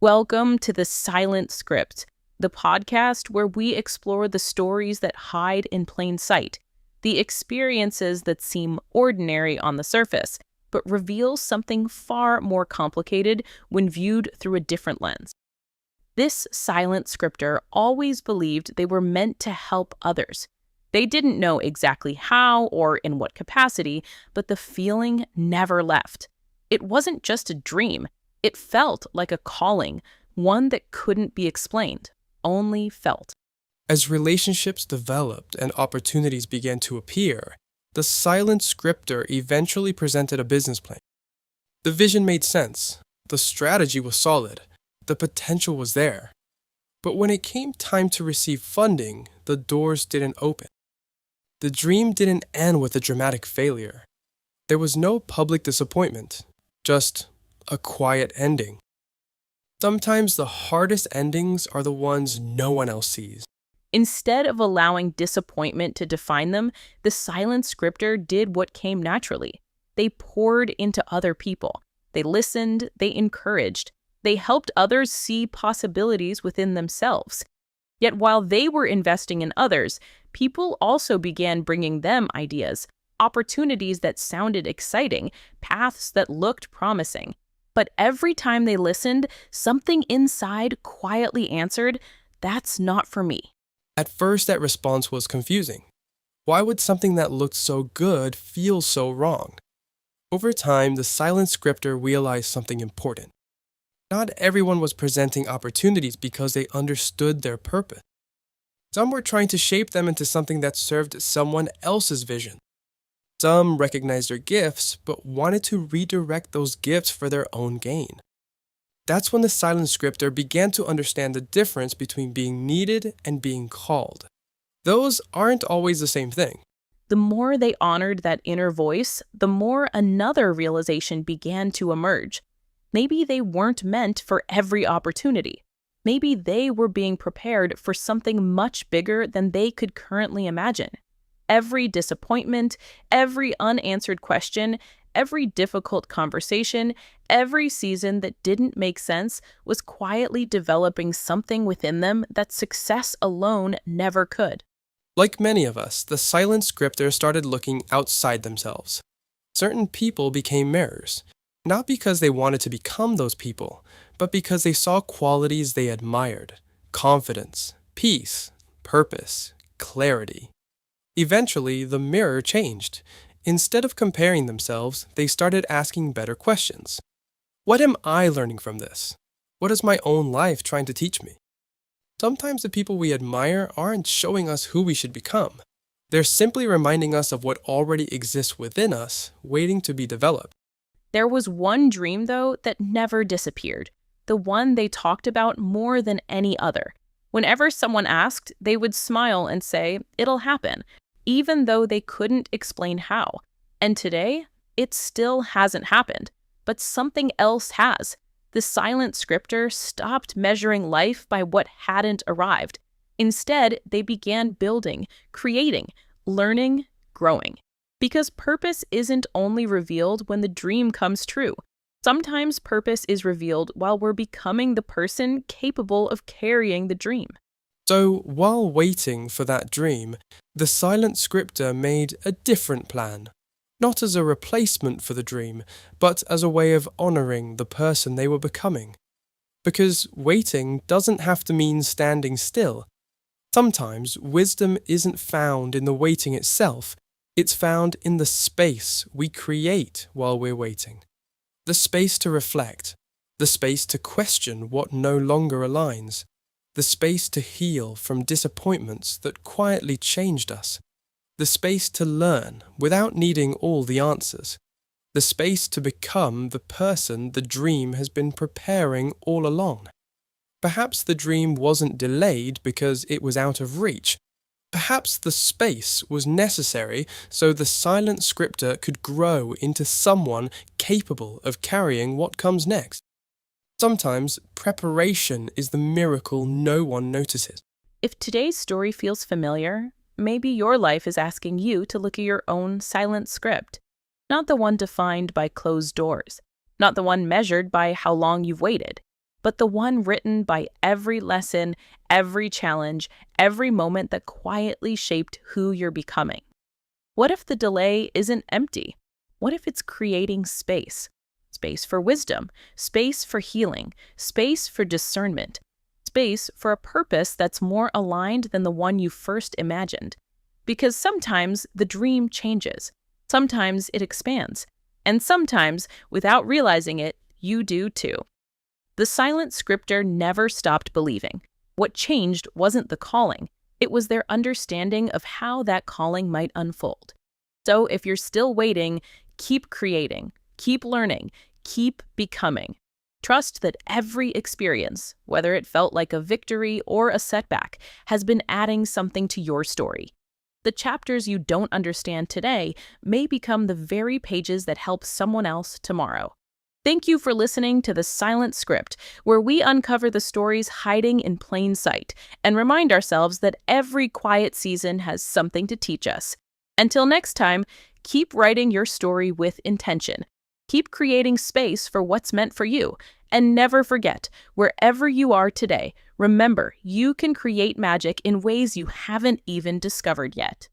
Welcome to the Silent Script, the podcast where we explore the stories that hide in plain sight, the experiences that seem ordinary on the surface, but reveal something far more complicated when viewed through a different lens. This silent scripter always believed they were meant to help others. They didn't know exactly how or in what capacity, but the feeling never left. It wasn't just a dream. It felt like a calling, one that couldn't be explained, only felt. As relationships developed and opportunities began to appear, the silent scripter eventually presented a business plan. The vision made sense, the strategy was solid, the potential was there. But when it came time to receive funding, the doors didn't open. The dream didn't end with a dramatic failure. There was no public disappointment, just a quiet ending. Sometimes the hardest endings are the ones no one else sees. Instead of allowing disappointment to define them, the silent scripter did what came naturally. They poured into other people. They listened, they encouraged, they helped others see possibilities within themselves. Yet while they were investing in others, people also began bringing them ideas, opportunities that sounded exciting, paths that looked promising. But every time they listened, something inside quietly answered, "That's not for me." At first, that response was confusing. Why would something that looked so good feel so wrong? Over time, the silent scripter realized something important. Not everyone was presenting opportunities because they understood their purpose. Some were trying to shape them into something that served someone else's vision. Some recognized their gifts, but wanted to redirect those gifts for their own gain. That's when the silent scripter began to understand the difference between being needed and being called. Those aren't always the same thing. The more they honored that inner voice, the more another realization began to emerge. Maybe they weren't meant for every opportunity. Maybe they were being prepared for something much bigger than they could currently imagine. Every disappointment, every unanswered question, every difficult conversation, every season that didn't make sense was quietly developing something within them that success alone never could. Like many of us, the silent scripter started looking outside themselves. Certain people became mirrors, not because they wanted to become those people, but because they saw qualities they admired: confidence, peace, purpose, clarity. Eventually, the mirror changed. Instead of comparing themselves, they started asking better questions. What am I learning from this? What is my own life trying to teach me? Sometimes the people we admire aren't showing us who we should become. They're simply reminding us of what already exists within us, waiting to be developed. There was one dream, though, that never disappeared, the one they talked about more than any other. Whenever someone asked, they would smile and say, "It'll happen," even though they couldn't explain how. And today, it still hasn't happened, but something else has. The silent scripter stopped measuring life by what hadn't arrived. Instead, they began building, creating, learning, growing. Because purpose isn't only revealed when the dream comes true. Sometimes purpose is revealed while we're becoming the person capable of carrying the dream. So, while waiting for that dream, the silent scripter made a different plan. Not as a replacement for the dream, but as a way of honoring the person they were becoming. Because waiting doesn't have to mean standing still. Sometimes wisdom isn't found in the waiting itself, it's found in the space we create while we're waiting. The space to reflect, the space to question what no longer aligns, the space to heal from disappointments that quietly changed us, the space to learn without needing all the answers, the space to become the person the dream has been preparing all along. Perhaps the dream wasn't delayed because it was out of reach. Perhaps the space was necessary so the silent scripter could grow into someone capable of carrying what comes next. Sometimes preparation is the miracle no one notices. If today's story feels familiar, maybe your life is asking you to look at your own silent script. Not the one defined by closed doors, not the one measured by how long you've waited, but the one written by every lesson, every challenge, every moment that quietly shaped who you're becoming. What if the delay isn't empty? What if it's creating space? Space for wisdom, space for healing, space for discernment, space for a purpose that's more aligned than the one you first imagined. Because sometimes the dream changes, sometimes it expands, and sometimes, without realizing it, you do too. The silent scripter never stopped believing. What changed wasn't the calling, it was their understanding of how that calling might unfold. So if you're still waiting, keep creating, keep learning, keep becoming. Trust that every experience, whether it felt like a victory or a setback, has been adding something to your story. The chapters you don't understand today may become the very pages that help someone else tomorrow. Thank you for listening to The Silent Script, where we uncover the stories hiding in plain sight and remind ourselves that every quiet season has something to teach us. Until next time, keep writing your story with intention. Keep creating space for what's meant for you. And never forget, wherever you are today, remember you can create magic in ways you haven't even discovered yet.